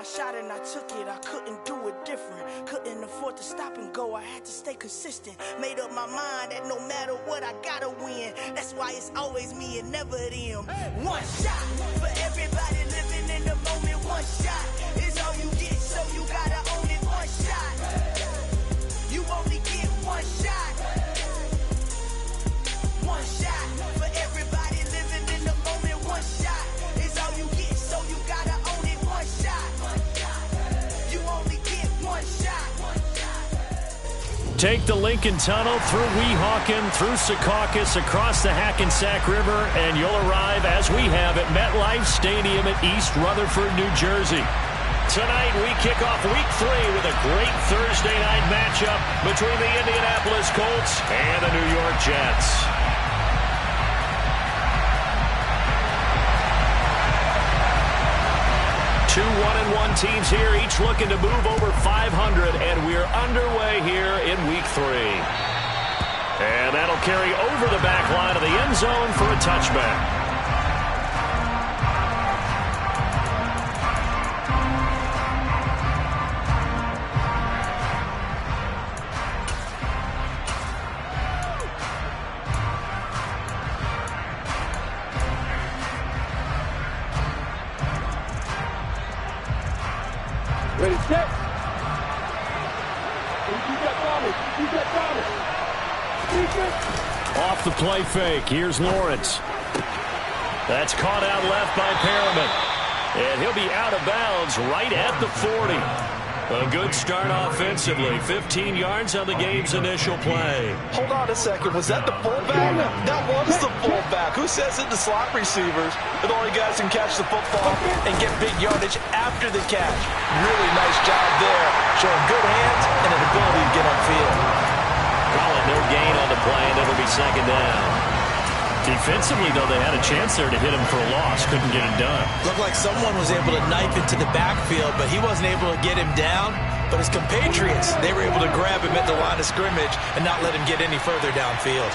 shot and I took it. I couldn't do it different. Couldn't afford to stop and go. I had to stay consistent. Made up my mind that no matter what, I gotta win. That's why it's always me and never them. One shot for everybody living in the moment. One shot is all you get, so you gotta own it. One shot. You only get one shot. One shot for everybody living in the moment. One shot is all you get, so you gotta own it. One shot. You only get one shot. Take the Lincoln Tunnel through Weehawken, through Secaucus, across the Hackensack River, and you'll arrive, as we have, at MetLife Stadium at East Rutherford, New Jersey. Tonight, we kick off Week 3 with a great Thursday night matchup between the Indianapolis Colts and the New York Jets. Two 1-1 teams here, each looking to move over 500, and we're underway here in Week 3. And that'll carry over the back line of the end zone for a touchback. Ready, set. Off the play fake. Here's Lawrence. That's caught out left by Perriman. And he'll be out of bounds right at the 40. A good start offensively. 15 yards on the game's initial play. Hold on a second. Was that the fullback? That was the fullback. Who says it? The slot receivers are the only guys who can catch the football and get big yardage after the catch. Really nice job there. Showing good hands and an ability to get upfield. Colin, no gain on the play, and it'll be second down. Defensively, though, they had a chance there to hit him for a loss. Couldn't get it done. Looked like someone was able to knife into the backfield, but he wasn't able to get him down. But his compatriots, they were able to grab him at the line of scrimmage and not let him get any further downfield.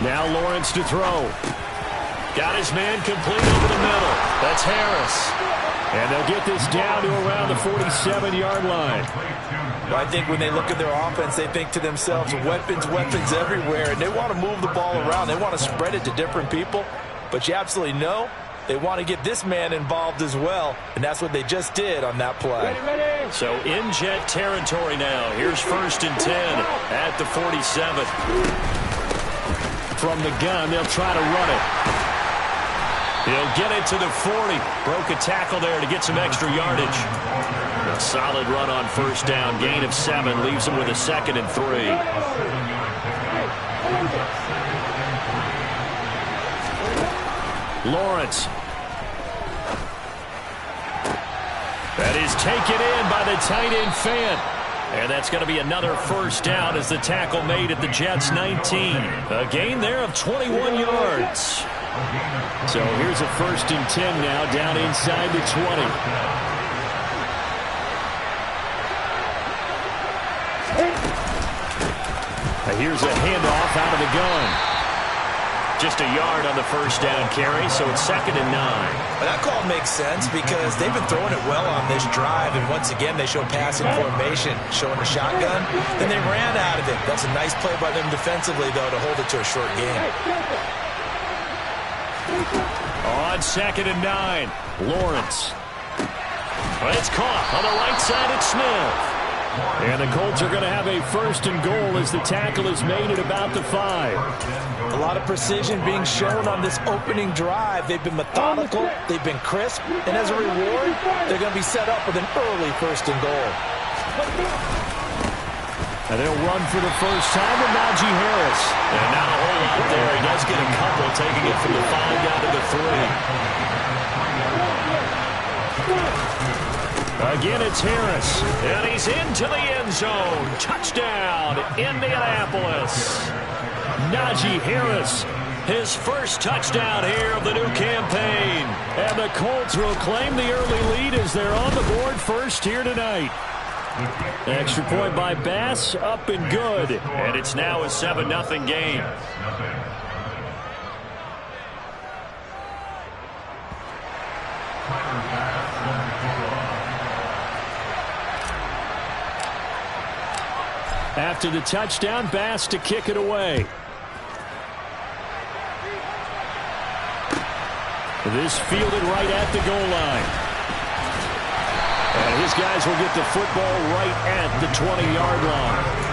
Now Lawrence to throw. Got his man complete over the middle. That's Harris. And they'll get this down to around the 47-yard line. Well, I think when they look at their offense, they think to themselves, weapons, weapons everywhere, and they want to move the ball around. They want to spread it to different people, but you absolutely know they want to get this man involved as well, and that's what they just did on that play. Ready. So in Jet territory now. Here's 1st and 10 at the 47. From the gun, they'll try to run it. He'll get it to the 40. Broke a tackle there to get some extra yardage. A solid run on 1st down. Gain of 7 leaves him with a 2nd and 3. Lawrence. That is taken in by the tight end Fant. And that's going to be another 1st down as the tackle made at the Jets' 19. A gain there of 21 yards. So here's a 1st and 10 now, down inside the 20. Here's a handoff out of the gun. Just a yard on the 1st down carry, so it's 2nd and 9. Well, that call makes sense because they've been throwing it well on this drive, and once again they show passing formation, showing the shotgun. Then they ran out of it. That's a nice play by them defensively, though, to hold it to a short gain. On 2nd and 9, Lawrence. Well, it's caught on the right side at Smith. And the Colts are going to have a 1st and goal as the tackle is made at about the 5. A lot of precision being shown on this opening drive. They've been methodical, they've been crisp, and as a reward, they're going to be set up with an early 1st and goal. And they'll run for the first time with Najee Harris. And now a whole lot there. He does get a couple, taking it from the 5 down to the 3. Again, it's Harris. And he's into the end zone. Touchdown, Indianapolis. Najee Harris, his 1st touchdown here of the new campaign. And the Colts will claim the early lead as they're on the board first here tonight. Extra point by Bass, up and good. And it's now a 7-0 game. After the touchdown, Bass to kick it away. This fielded right at the goal line. And his guys will get the football right at the 20-yard line.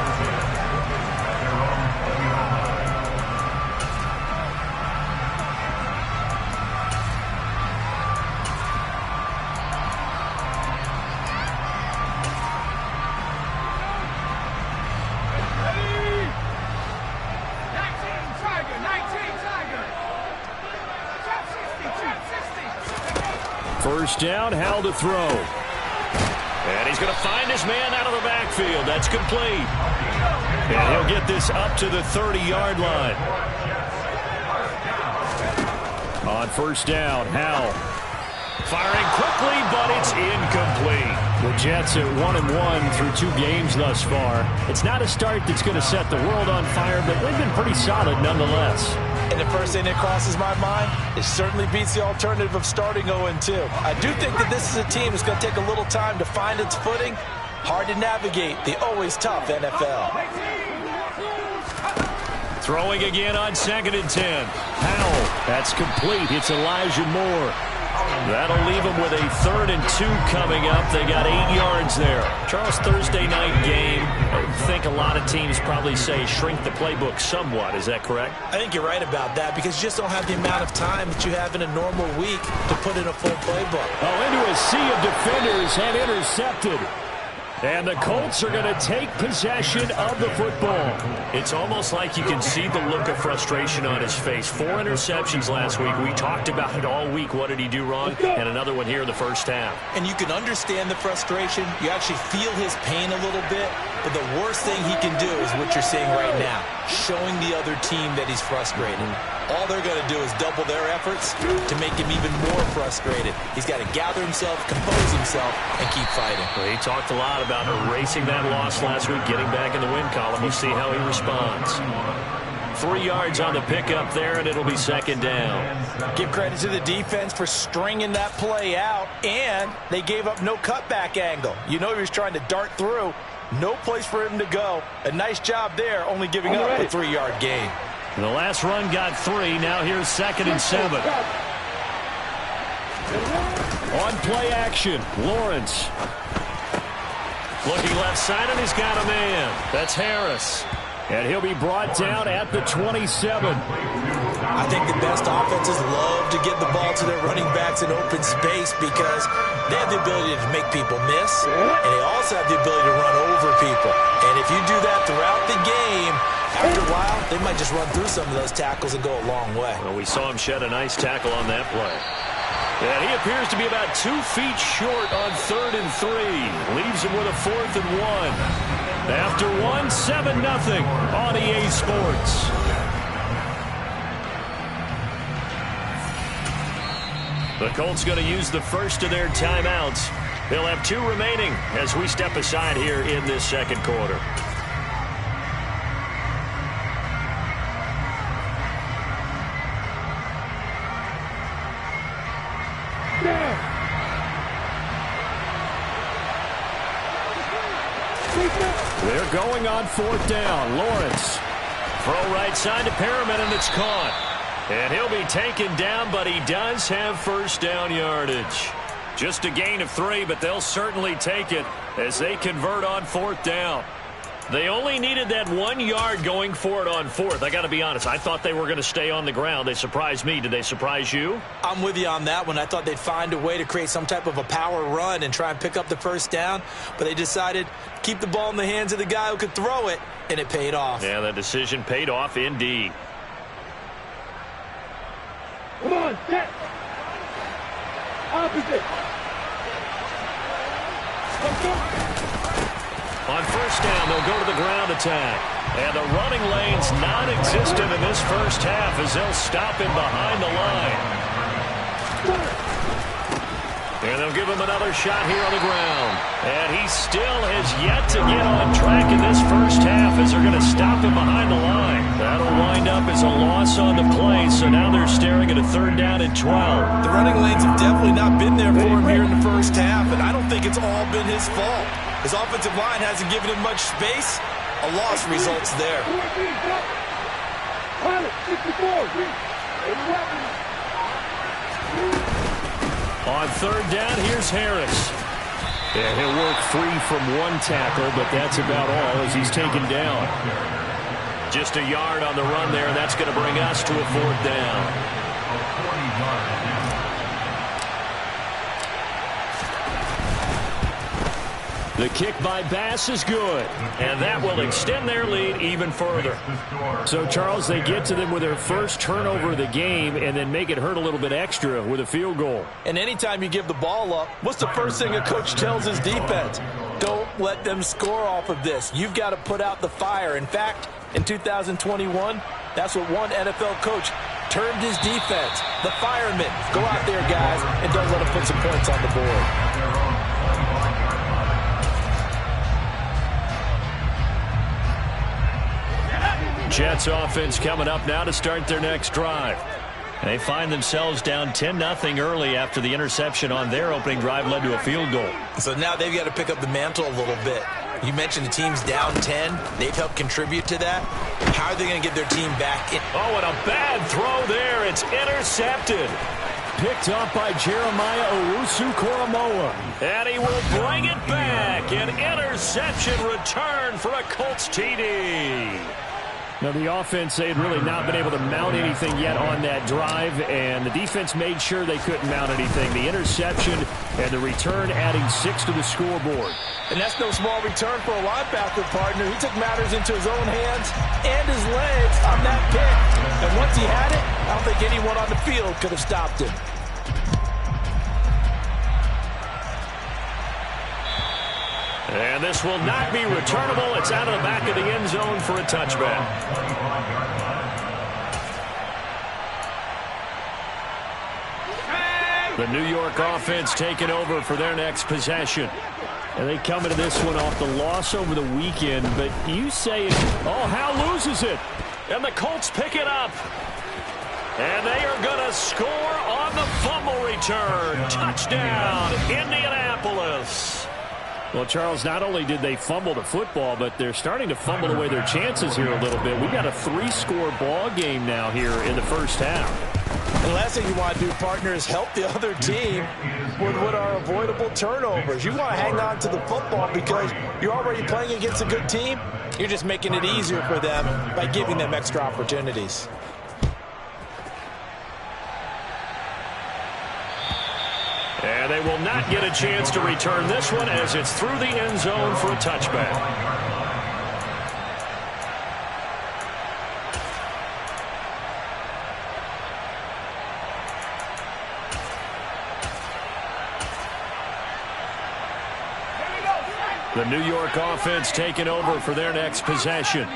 First down, Howell to throw. And he's going to find his man out of the backfield. That's complete. And he'll get this up to the 30-yard line. On first down, Howell. Firing quickly, but it's incomplete. The Jets at 1-1 through 2 games thus far. It's not a start that's going to set the world on fire, but they've been pretty solid nonetheless. And the first thing that crosses my mind, it certainly beats the alternative of starting 0-2. I do think that this is a team that's going to take a little time to find its footing. Hard to navigate the always tough NFL. Throwing again on 2nd and 10. Howell, that's complete. It's Elijah Moore. That'll leave them with a 3rd and 2 coming up. They got 8 yards there. Charles, Thursday night game. I think a lot of teams probably say shrink the playbook somewhat. Is that correct? I think you're right about that because you just don't have the amount of time that you have in a normal week to put in a full playbook. Oh, into a sea of defenders and intercepted. And the Colts are going to take possession of the football. It's almost like you can see the look of frustration on his face. 4 interceptions last week. We talked about it all week. What did he do wrong? And another one here in the first half. And you can understand the frustration. You actually feel his pain a little bit. But the worst thing he can do is what you're seeing right now, showing the other team that he's frustrated. All they're going to do is double their efforts to make him even more frustrated. He's got to gather himself, compose himself, and keep fighting. Well, he talked a lot about erasing that loss last week, getting back in the win column. We'll see how he responds. 3 yards on the pickup there, and it'll be 2nd down. Give credit to the defense for stringing that play out, and they gave up no cutback angle. You know he was trying to dart through. No place for him to go. A nice job there, only giving up a 3-yard gain. The last run got 3. Now here's 2nd and 7. On play action, Lawrence. Looking left side, and he's got a man. That's Harris. And he'll be brought down at the 27. I think the best offenses love to get the ball to their running backs in open space because they have the ability to make people miss, and they also have the ability to run over people. And if you do that throughout the game, after a while, they might just run through some of those tackles and go a long way. Well, we saw him shed a nice tackle on that play. And he appears to be about 2 feet short on 3rd and 3. Leaves him with a 4th and 1. After 1, 7-0 on EA Sports. The Colts going to use the first of their timeouts. They'll have 2 remaining as we step aside here in this 2nd quarter. They're going on 4th down. Lawrence. Throw right side to Perriman, and it's caught. And he'll be taken down, but he does have first down yardage. Just a gain of 3, but they'll certainly take it as they convert on 4th down. They only needed that 1 yard going for it on 4th. I got to be honest, I thought they were going to stay on the ground. They surprised me. Did they surprise you? I'm with you on that one. I thought they'd find a way to create some type of a power run and try and pick up the first down, but they decided to keep the ball in the hands of the guy who could throw it, and it paid off. Yeah, that decision paid off indeed. Come on, set. Opposite. On first down, they'll go to the ground attack. And the running lane's non-existent in this first half as they'll stop him behind the line. And they'll give him another shot here on the ground. And he still has yet to get on track in this first half as they're going to stop him behind the line. That'll wind up as a loss on the play, so now they're staring at a 3rd down and 12. The running lanes have definitely not been there for him here in the first half, and I don't think it's all been his fault. His offensive line hasn't given him much space, A loss results there. On third down, here's Harris. And he'll work free from one tackle, but that's about all as he's taken down. Just a yard on the run there, and that's going to bring us to a fourth down. The kick by Bass is good, and that will extend their lead even further. So, Charles, they get to them with their first turnover of the game and then make it hurt a little bit extra with a field goal. And anytime you give the ball up, what's the first thing a coach tells his defense? Don't let them score off of this. You've got to put out the fire. In fact, in 2021, that's what one NFL coach termed his defense. The firemen. Go out there, guys, and don't let them put some points on the board. Jets offense coming up now to start their next drive. They find themselves down 10-0 early after the interception on their opening drive led to a field goal. So now they've got to pick up the mantle a little bit. You mentioned the team's down 10. They've helped contribute to that. How are they going to get their team back in? Oh, and a bad throw there. It's intercepted. Picked up by Jeremiah Owusu-Koramoah. And he will bring it back. An interception return for a Colts TD. Now, the offense, they had really not been able to mount anything yet on that drive, and the defense made sure they couldn't mount anything. The interception and the return adding 6 to the scoreboard. And that's no small return for a linebacker partner. He took matters into his own hands and his legs on that pick. And once he had it, I don't think anyone on the field could have stopped him. And this will not be returnable. It's out of the back of the end zone for a touchback. The New York offense taking over for their next possession. And they come into this one off the loss over the weekend, but you say, oh, Howe loses it. And the Colts pick it up. And they are going to score on the fumble return. Touchdown, Indianapolis. Well, Charles, not only did they fumble the football, but they're starting to fumble away their chances here a little bit. We've got a 3-score ball game now here in the first half. The last thing you want to do, partner, is help the other team with what are avoidable turnovers. You want to hang on to the football because you're already playing against a good team. You're just making it easier for them by giving them extra opportunities. And they will not get a chance to return this one as it's through the end zone for a touchback. The New York offense taking over for their next possession.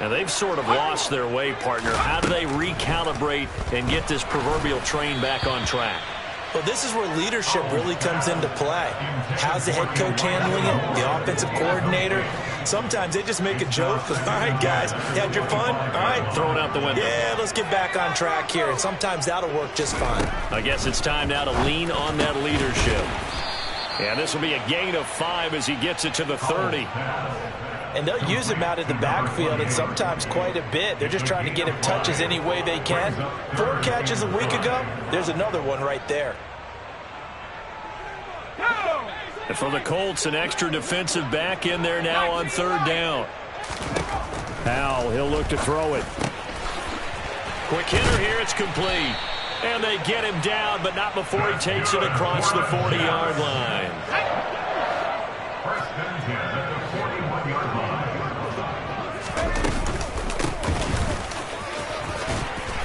And they've sort of lost their way, partner. How do they recalibrate and get this proverbial train back on track? Well, this is where leadership really comes into play. How's the head coach handling it? The offensive coordinator? Sometimes they just make a joke. All right, guys, you had your fun? All right. Throw it out the window. Yeah, let's get back on track here. And sometimes that'll work just fine. I guess it's time now to lean on that leadership. And this will be a gain of 5 as he gets it to the 30. And they'll use him out in the backfield, and sometimes quite a bit. They're just trying to get him touches any way they can. 4 catches a week ago. There's another one right there. And for the Colts, an extra defensive back in there now on third down. Howe, he'll look to throw it. Quick hitter here, it's complete. And they get him down, but not before he takes it across the 40-yard line.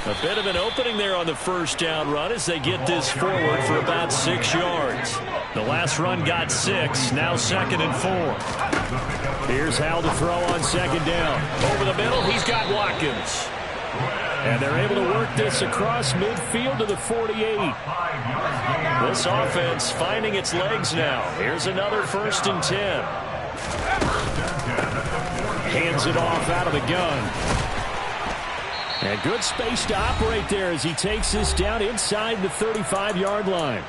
A bit of an opening there on the first down run as they get this forward for about 6 yards. The last run got 6, now 2nd and 4. Here's Howell to throw on 2nd down. Over the middle, he's got Watkins. And they're able to work this across midfield to the 48. This offense finding its legs now. Here's another 1st and 10. Hands it off out of the gun. And good space to operate there as he takes this down inside the 35-yard line.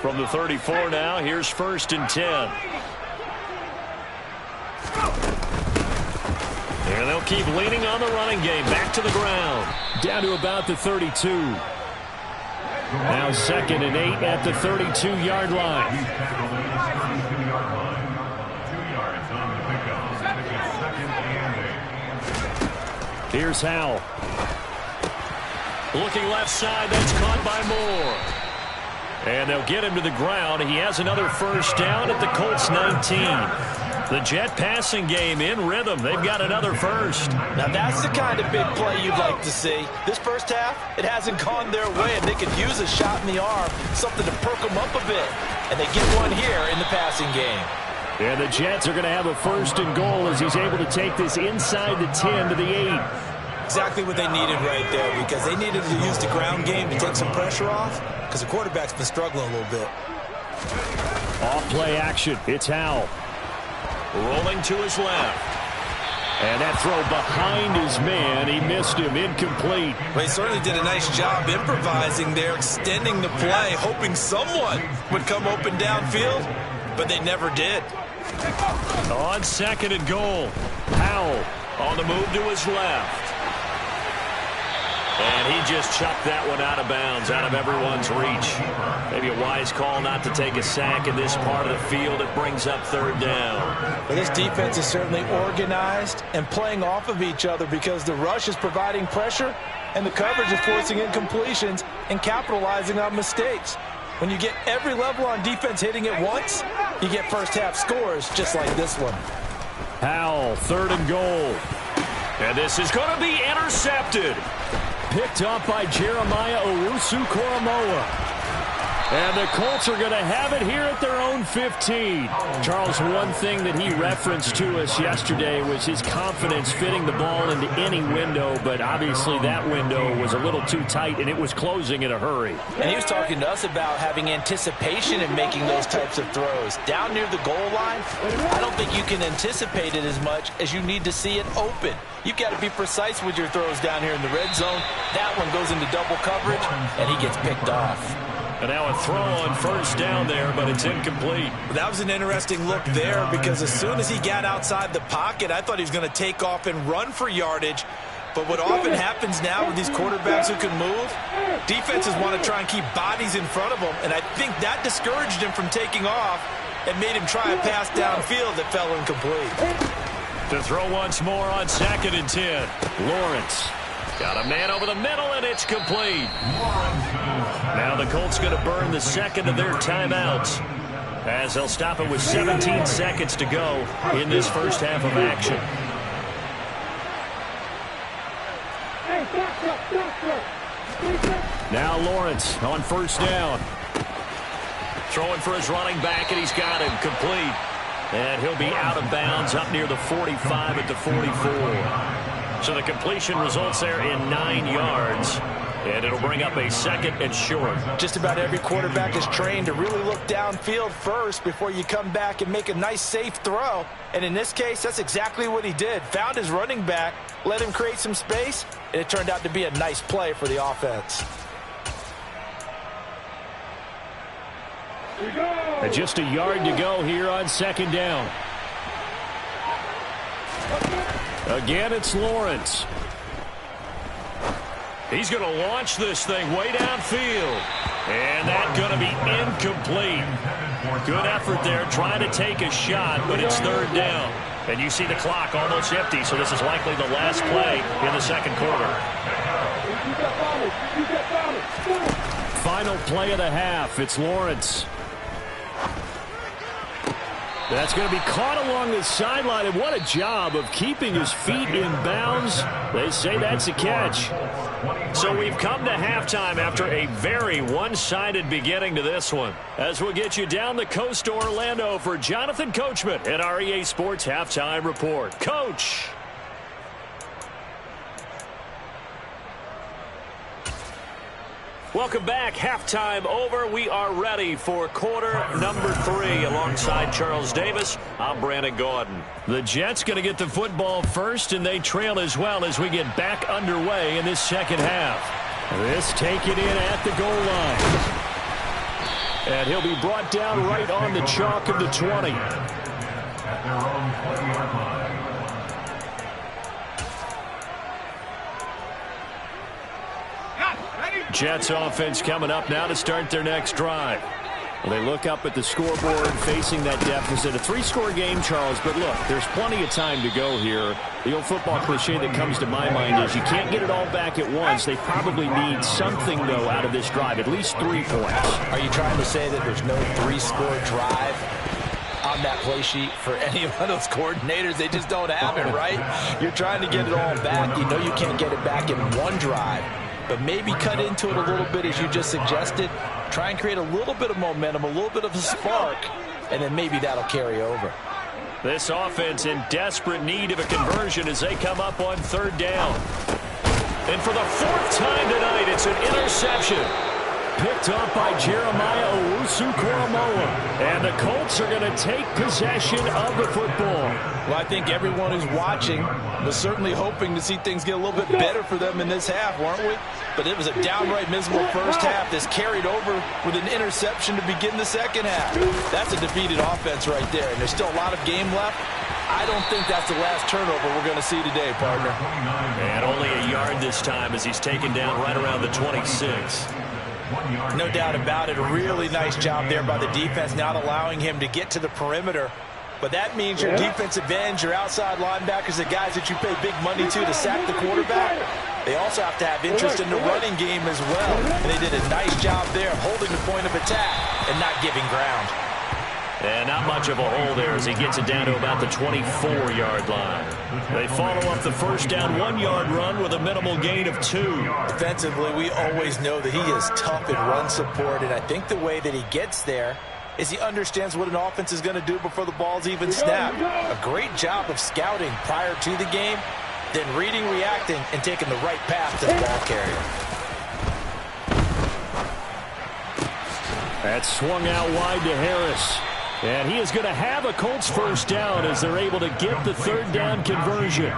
From the 34 now, here's 1st and 10. And they'll keep leaning on the running game. Back to the ground. Down to about the 32. Now 2nd and 8 at the 32-yard line. Here's Howell. Looking left side. That's caught by Moore. And they'll get him to the ground. He has another 1st down at the Colts 19. The Jet passing game in rhythm. They've got another 1st. Now that's the kind of big play you'd like to see. This first half, it hasn't gone their way, and they could use a shot in the arm, something to perk them up a bit. And they get one here in the passing game. And the Jets are going to have a 1st and goal as he's able to take this inside the 10 to the 8. Exactly what they needed right there, because they needed to use the ground game to take some pressure off, because the quarterback's been struggling a little bit. Off play action. It's Howell. Rolling to his left. And that throw behind his man. He missed him. Incomplete. Well, he certainly did a nice job improvising there, extending the play, hoping someone would come open downfield, but they never did. On 2nd and goal. Howell on the move to his left. And he just chucked that one out of bounds, out of everyone's reach. Maybe a wise call not to take a sack in this part of the field. It brings up 3rd down. Well, this defense is certainly organized and playing off of each other because the rush is providing pressure and the coverage is forcing incompletions and capitalizing on mistakes. When you get every level on defense hitting it once, you get first half scores just like this one. Howell, 3rd and goal. And this is going to be intercepted. Picked up by Jeremiah Owusu-Koramoah. And the Colts are going to have it here at their own 15. Charles, one thing that he referenced to us yesterday was his confidence fitting the ball into any window, but obviously that window was a little too tight, and it was closing in a hurry. And he was talking to us about having anticipation in making those types of throws. Down near the goal line, I don't think you can anticipate it as much as you need to see it open. You've got to be precise with your throws down here in the red zone. That one goes into double coverage, and he gets picked off. And now a throw on 1st down there, but it's incomplete. That was an interesting look there because as soon as he got outside the pocket, I thought he was going to take off and run for yardage. But what often happens now with these quarterbacks who can move, defenses want to try and keep bodies in front of them, and I think that discouraged him from taking off and made him try a pass downfield that fell incomplete. To throw once more on 2nd and 10. Lawrence. Got a man over the middle, and it's complete. Now the Colts going to burn the 2nd of their timeouts as they'll stop it with 17 seconds to go in this first half of action. Now Lawrence on 1st down. Throwing for his running back, and he's got him complete. And he'll be out of bounds up near the 45 at the 44. So the completion results there in 9 yards. And it'll bring up a 2nd and short. Just about every quarterback is trained to really look downfield first before you come back and make a nice, safe throw. And in this case, that's exactly what he did. Found his running back, let him create some space, and it turned out to be a nice play for the offense. And just a yard to go here on 2nd down. Again, it's Lawrence. He's going to launch this thing way downfield. And that's going to be incomplete. Good effort there, trying to take a shot, but it's 3rd down. And you see the clock almost empty, so this is likely the last play in the 2nd quarter. Final play of the half. It's Lawrence. That's going to be caught along the sideline, and what a job of keeping his feet in bounds. They say that's a catch. So we've come to halftime after a very one-sided beginning to this one. As we'll get you down the coast to Orlando for Jonathan Coachman at our EA Sports Halftime Report. Coach. Welcome back. Halftime over. We are ready for quarter number 3 alongside Charles Davis. I'm Brandon Gaudin. The Jets going to get the football first, and they trail as well as we get back underway in this second half. This take it in at the goal line. And he'll be brought down right on the chalk of the 20. At their own 20-yard line. Jets offense coming up now to start their next drive. Well, they look up at the scoreboard facing that deficit. A 3-score game, Charles, but look, there's plenty of time to go here. The old football cliche that comes to my mind is you can't get it all back at once. They probably need something, though, out of this drive, at least 3 points. Are you trying to say that there's no 3-score drive on that play sheet for any of those coordinators? They just don't have it, right? You're trying to get it all back. You know you can't get it back in one drive. But maybe cut into it a little bit, as you just suggested. Try and create a little bit of momentum, a little bit of a spark, and then maybe that'll carry over. This offense in desperate need of a conversion as they come up on 3rd down. And for the 4th time tonight, it's an interception. Picked up by Jeremiah Owusu-Koramoah. And the Colts are going to take possession of the football. Well, I think everyone who's watching was certainly hoping to see things get a little bit better for them in this half, weren't we? But it was a downright miserable first half that's carried over with an interception to begin the second half. That's a defeated offense right there, and there's still a lot of game left. I don't think that's the last turnover we're going to see today, partner. And only a yard this time as he's taken down right around the 26. No doubt about it. A really nice job there by the defense, not allowing him to get to the perimeter. But that means your defensive ends, your outside linebackers, the guys that you pay big money to sack the quarterback, they also have to have interest in the running game as well. And they did a nice job there of holding the point of attack and not giving ground. And not much of a hole there as he gets it down to about the 24-yard line. They follow up the first down 1-yard run with a minimal gain of 2. Defensively, we always know that he is tough in run support, and I think the way that he gets there is he understands what an offense is going to do before the ball's even snapped. A great job of scouting prior to the game, then reading, reacting, and taking the right path to the ball carrier. That's swung out wide to Harris. And he is going to have a Colts first down as they're able to get the 3rd down conversion.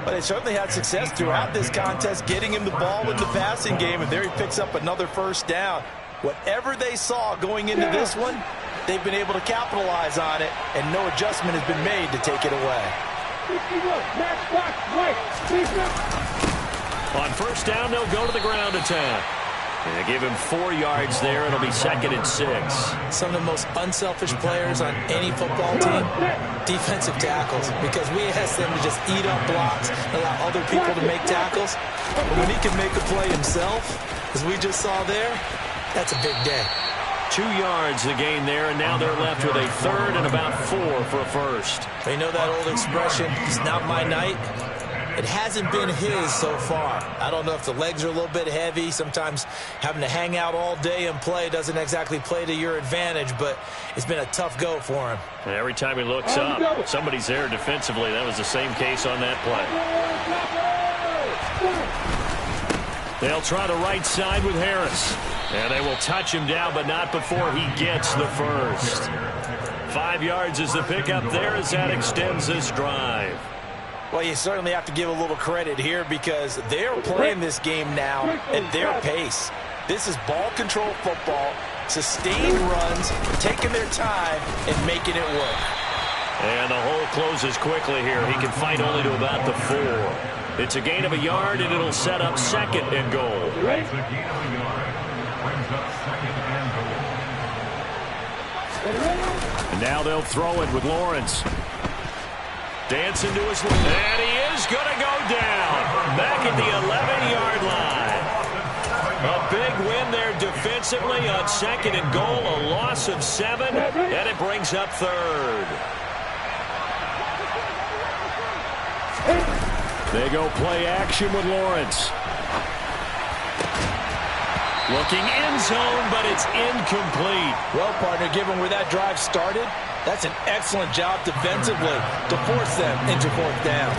But they certainly had success throughout this contest, getting him the ball in the passing game, and there he picks up another first down. Whatever they saw going into this one, they've been able to capitalize on it, and no adjustment has been made to take it away. On first down, they'll go to the ground attack. They give him 4 yards there. It'll be 2nd and 6. Some of the most unselfish players on any football team, defensive tackles, because we ask them to just eat up blocks, allow other people to make tackles. But when he can make a play himself, as we just saw there, that's a big day. 2 yards the gain there, and now they're left with a 3rd and about 4 for a first. They know that old expression, it's not my night. It hasn't been his so far. I don't know if the legs are a little bit heavy. Sometimes having to hang out all day and play doesn't exactly play to your advantage, but it's been a tough go for him. And every time he looks up, somebody's there defensively. That was the same case on that play. They'll try the right side with Harris. And they will touch him down, but not before he gets the first. 5 yards is the pickup there as that extends this drive. Well, you certainly have to give a little credit here because they're playing this game now at their pace. This is ball control football, sustained runs, taking their time and making it work. And the hole closes quickly here. He can fight only to about the 4. It's a gain of a yard, and it'll set up 2nd and goal. And now they'll throw it with Lawrence. Dancing to his left, and he is going to go down back at the 11-yard line. A big win there defensively on 2nd and goal, a loss of 7, and it brings up 3rd. They go play action with Lawrence. Looking end zone, but it's incomplete. Well, partner, given where that drive started, that's an excellent job defensively to force them into 4th down.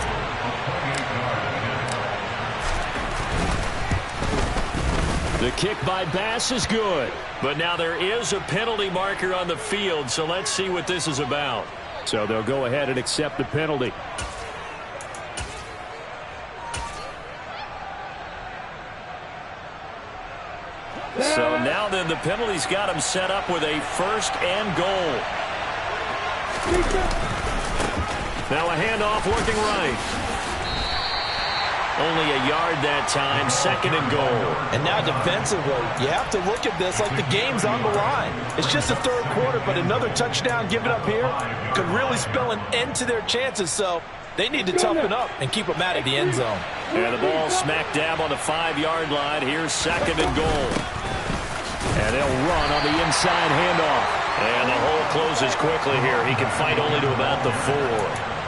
The kick by Bass is good, but now there is a penalty marker on the field, so let's see what this is about. So they'll go ahead and accept the penalty. So now and the penalty's got him set up with a 1st and goal. Now a handoff working right. Only a yard that time, 2nd and goal. And now defensively, you have to look at this like the game's on the line. It's just the 3rd quarter, but another touchdown given up here could really spell an end to their chances. So they need to toughen up and keep them out of the end zone. And the ball smack dab on the 5-yard line. Here's 2nd and goal. And they'll run on the inside handoff. And the hole closes quickly here. He can fight only to about the 4.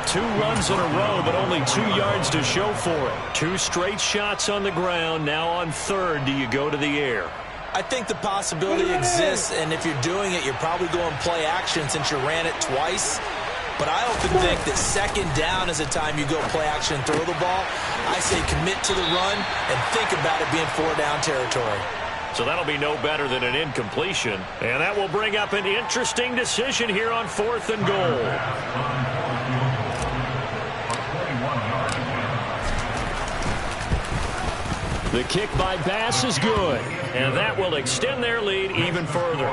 2 runs in a row, but only 2 yards to show for it. 2 straight shots on the ground. Now on 3rd, do you go to the air? I think the possibility exists, and if you're doing it, you're probably going play action since you ran it twice. But I often think that 2nd down is the time you go play action and throw the ball. I say commit to the run and think about it being 4-down territory. So that'll be no better than an incompletion. And that will bring up an interesting decision here on 4th and goal. The kick by Bass is good, and that will extend their lead even further.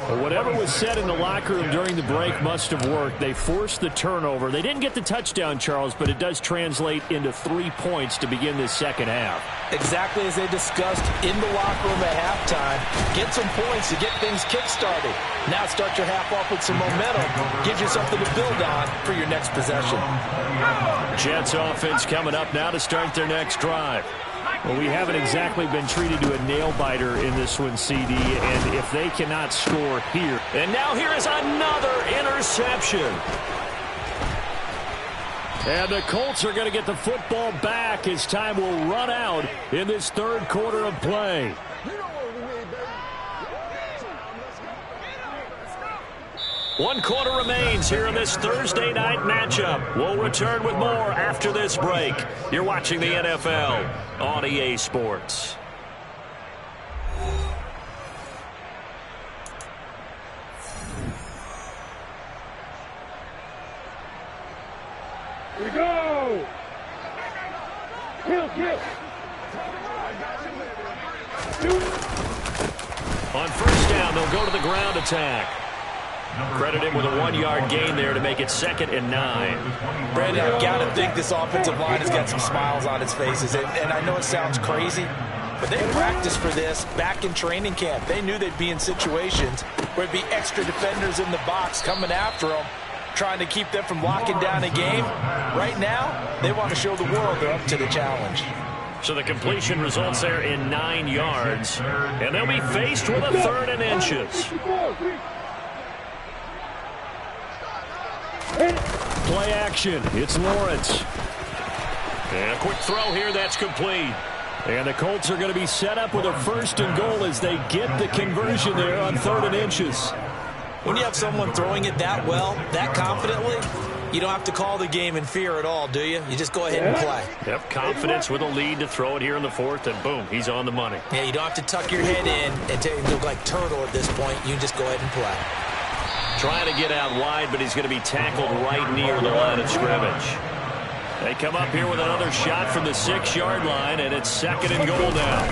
Well, whatever was said in the locker room during the break must have worked. They forced the turnover. They didn't get the touchdown, Charles, but it does translate into 3 points to begin this 2nd half. Exactly as they discussed in the locker room at halftime. Get some points to get things kick-started. Now start your half off with some momentum. Gives you something to build on for your next possession. Jets offense coming up now to start their next drive. Well, we haven't exactly been treated to a nail-biter in this one, CD, and if they cannot score here. And now here is another interception. And the Colts are going to get the football back as time will run out in this 3rd quarter of play. One quarter remains here in this Thursday night matchup. We'll return with more after this break. You're watching the NFL on EA Sports. Here we go! Kill! On 1st down, they'll go to the ground attack. Credit him with a 1-yard gain there to make it 2nd and 9. Brandon, I've got to think this offensive line has got some smiles on its faces. And I know it sounds crazy, but they practiced for this back in training camp. They knew they'd be in situations where it'd be extra defenders in the box coming after them, trying to keep them from locking down a game. Right now, they want to show the world they're up to the challenge. So the completion results there in 9 yards, and they'll be faced with a 3rd and inches. Play action. It's Lawrence. And a quick throw here. That's complete. And the Colts are going to be set up with a 1st and goal as they get the conversion there on 3rd and inches. When you have someone throwing it that well, that confidently, you don't have to call the game in fear at all, do you? You just go ahead and play. Yep, confidence with a lead to throw it here in the 4th, and boom, he's on the money. Yeah, you don't have to tuck your head in and look like turtle at this point. You just go ahead and play. Trying to get out wide, but he's going to be tackled right near the line of scrimmage. They come up here with another shot from the 6-yard line, and it's 2nd and goal now.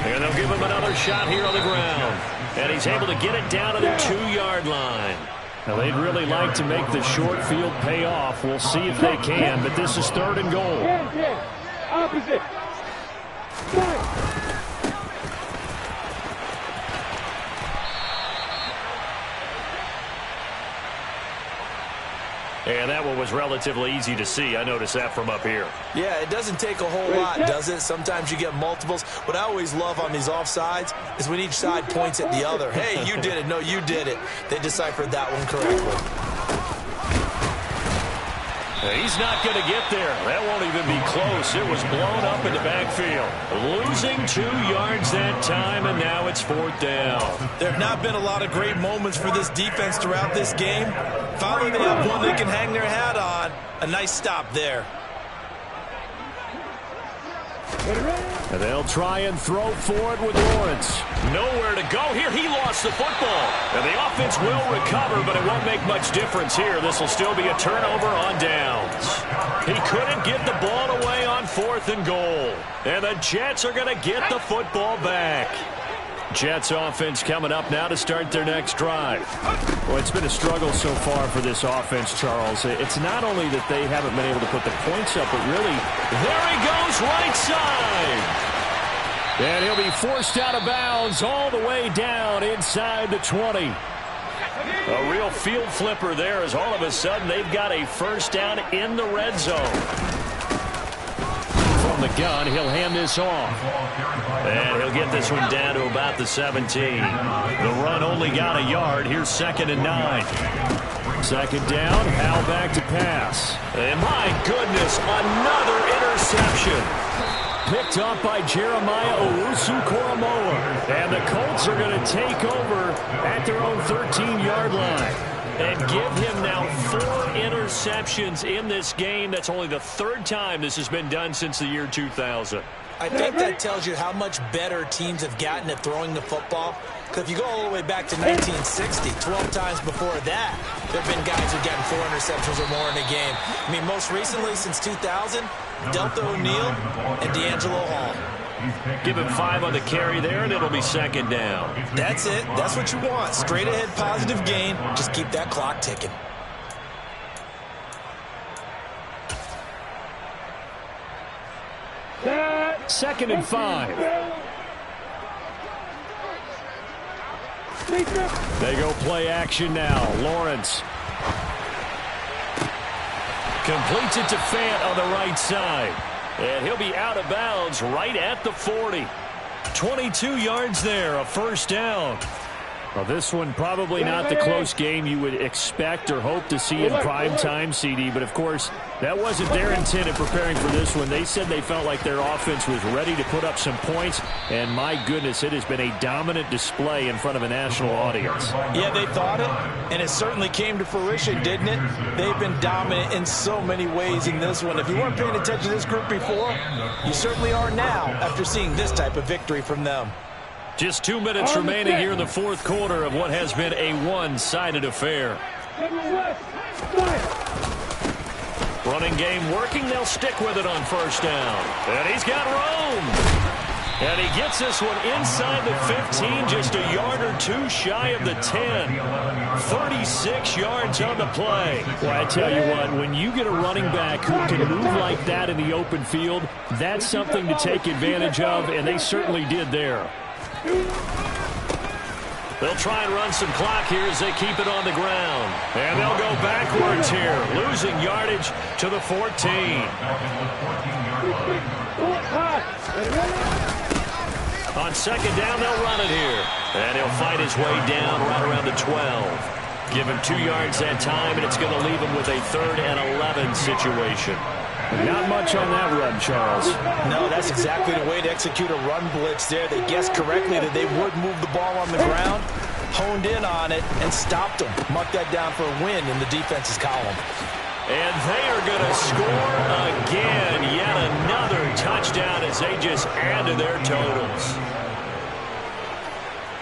And they'll give him another shot here on the ground. And he's able to get it down to the 2-yard line. Now, they'd really like to make the short field pay off. We'll see if they can, but this is 3rd and goal. Opposite. And that one was relatively easy to see. I noticed that from up here. Yeah, it doesn't take a whole lot, does it? Sometimes you get multiples. What I always love on these offsides is when each side points at the other. Hey, you did it. No, you did it. They deciphered that one correctly. He's not going to get there. That won't even be close. It was blown up in the backfield. Losing 2 yards that time, and now it's 4th down. There have not been a lot of great moments for this defense throughout this game. Finally, they have one they can hang their hat on. A nice stop there. And they'll try and throw forward with Lawrence. Nowhere to go here. He lost the football. And the offense will recover, but it won't make much difference here. This will still be a turnover on downs. He couldn't get the ball away on 4th and goal. And the Jets are going to get the football back. Jets offense coming up now to start their next drive. Well, it's been a struggle so far for this offense, Charles. It's not only that they haven't been able to put the points up, but really, there he goes right side. And he'll be forced out of bounds all the way down inside the 20. A real field flipper there as all of a sudden they've got a first down in the red zone. From the gun, he'll hand this off. And he'll get this one down to about the 17. The run only got a yard. Here's 2nd and 9. 2nd down, Hal back to pass. And my goodness, another interception. Picked up by Jeremiah Owusu-Koramoah. And the Colts are going to take over at their own 13-yard line. And give him now 4 interceptions in this game. That's only the 3rd time this has been done since the year 2000. I think that tells you how much better teams have gotten at throwing the football. Because if you go all the way back to 1960, 12 times before that, there have been guys who've gotten 4 interceptions or more in a game. I mean, most recently, since 2000, Delta O'Neal and D'Angelo Hall. Give him 5 on the carry there, and it'll be 2nd down. That's it. That's what you want. Straight ahead positive gain. Just keep that clock ticking. Second and 5. They go play action now. Lawrence completes it to Fant on the right side. And he'll be out of bounds right at the 40. 22 yards there, a first down. Well, this one probably not the close game you would expect or hope to see in prime time, CD. But, of course, that wasn't their intent in preparing for this one. They said they felt like their offense was ready to put up some points. And, my goodness, it has been a dominant display in front of a national audience. Yeah, they thought it, and it certainly came to fruition, didn't it? They've been dominant in so many ways in this one. If you weren't paying attention to this group before, you certainly are now after seeing this type of victory from them. Just 2 minutes remaining here in the 4th quarter of what has been a one-sided affair. Running game working. They'll stick with it on first down. And he's got room. And he gets this one inside the 15, just a yard or 2 shy of the 10. 36 yards on the play. Well, I tell you what, when you get a running back who can move like that in the open field, that's something to take advantage of, and they certainly did there. They'll try and run some clock here as they keep it on the ground. And they'll go backwards here, losing yardage to the 14. On 2nd down, they'll run it here. And he'll fight his way down right around the 12. Give him 2 yards that time, and it's going to leave him with a 3rd and 11 situation. Not much on that run, Charles. No, that's exactly the way to execute a run blitz there. They guessed correctly that they would move the ball on the ground, honed in on it, and stopped them. Mark that down for a win in the defense's column. And they are going to score again. Yet another touchdown as they just add to their totals.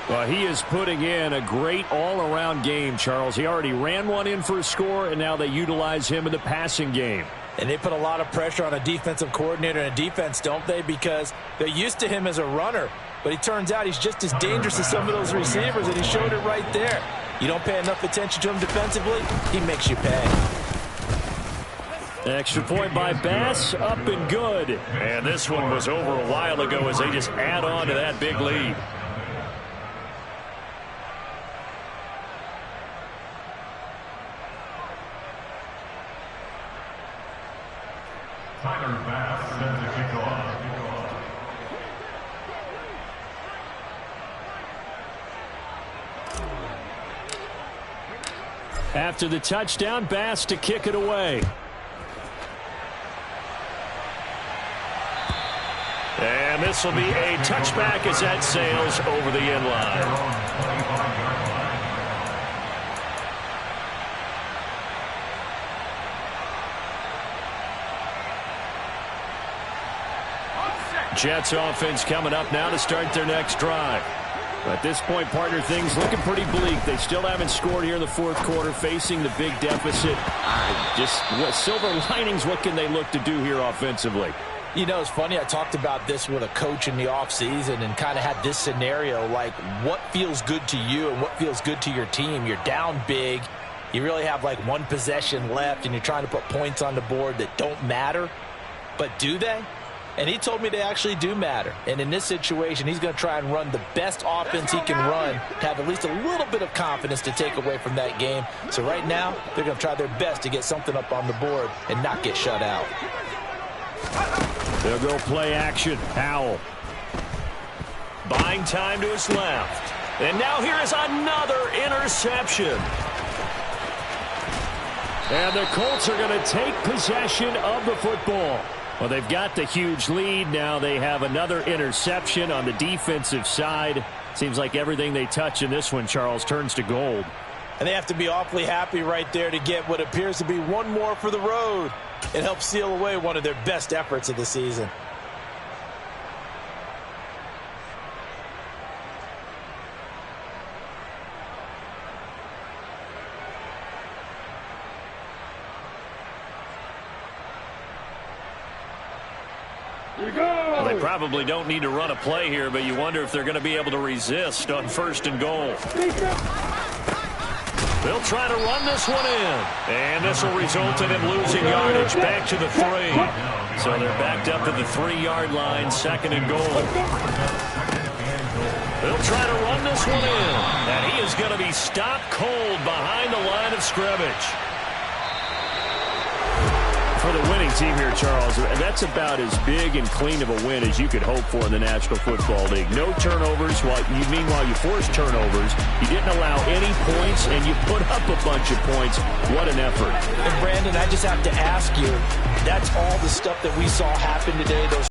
Well, he is putting in a great all-around game, Charles. He already ran one in for a score, and now they utilize him in the passing game. And they put a lot of pressure on a defensive coordinator and a defense, don't they? Because they're used to him as a runner. But it turns out he's just as dangerous as some of those receivers, and he showed it right there. You don't pay enough attention to him defensively, he makes you pay. Extra point by Bass, up and good. And this one was over a while ago as they just add on to that big lead. Tyler Bass sends the kickoff. After the touchdown, Bass to kick it away. And this will be a touchback as that sails over the end line. Jets offense coming up now to start their next drive. At this point, partner, things looking pretty bleak. They still haven't scored here in the 4th quarter, facing the big deficit. Just silver linings, what can they look to do here offensively? You know, it's funny, I talked about this with a coach in the offseason and kind of had this scenario, like what feels good to you and what feels good to your team. You're down big. You really have like one possession left, and you're trying to put points on the board that don't matter. But do they? And he told me they actually do matter. And in this situation, he's going to try and run the best offense he can run to have at least a little bit of confidence to take away from that game. So right now, they're going to try their best to get something up on the board and not get shut out. They'll go play action. Howell. Buying time to his left. And now here is another interception. And the Colts are going to take possession of the football. Well, they've got the huge lead. Now they have another interception on the defensive side. Seems like everything they touch in this one, Charles, turns to gold. And they have to be awfully happy right there to get what appears to be one more for the road. It helps seal away one of their best efforts of the season. Well, they probably don't need to run a play here, but you wonder if they're going to be able to resist on 1st and goal. They'll try to run this one in. And this will result in him losing yardage back to the 3. So they're backed up to the 3-yard line, 2nd and goal. They'll try to run this one in. And he is going to be stopped cold behind the line of scrimmage. For the winning team here, Charles, that's about as big and clean of a win as you could hope for in the National Football League. No turnovers. Meanwhile, you forced turnovers. You didn't allow any points, and you put up a bunch of points. What an effort. And, Brandon, I just have to ask you, that's all the stuff that we saw happen today, those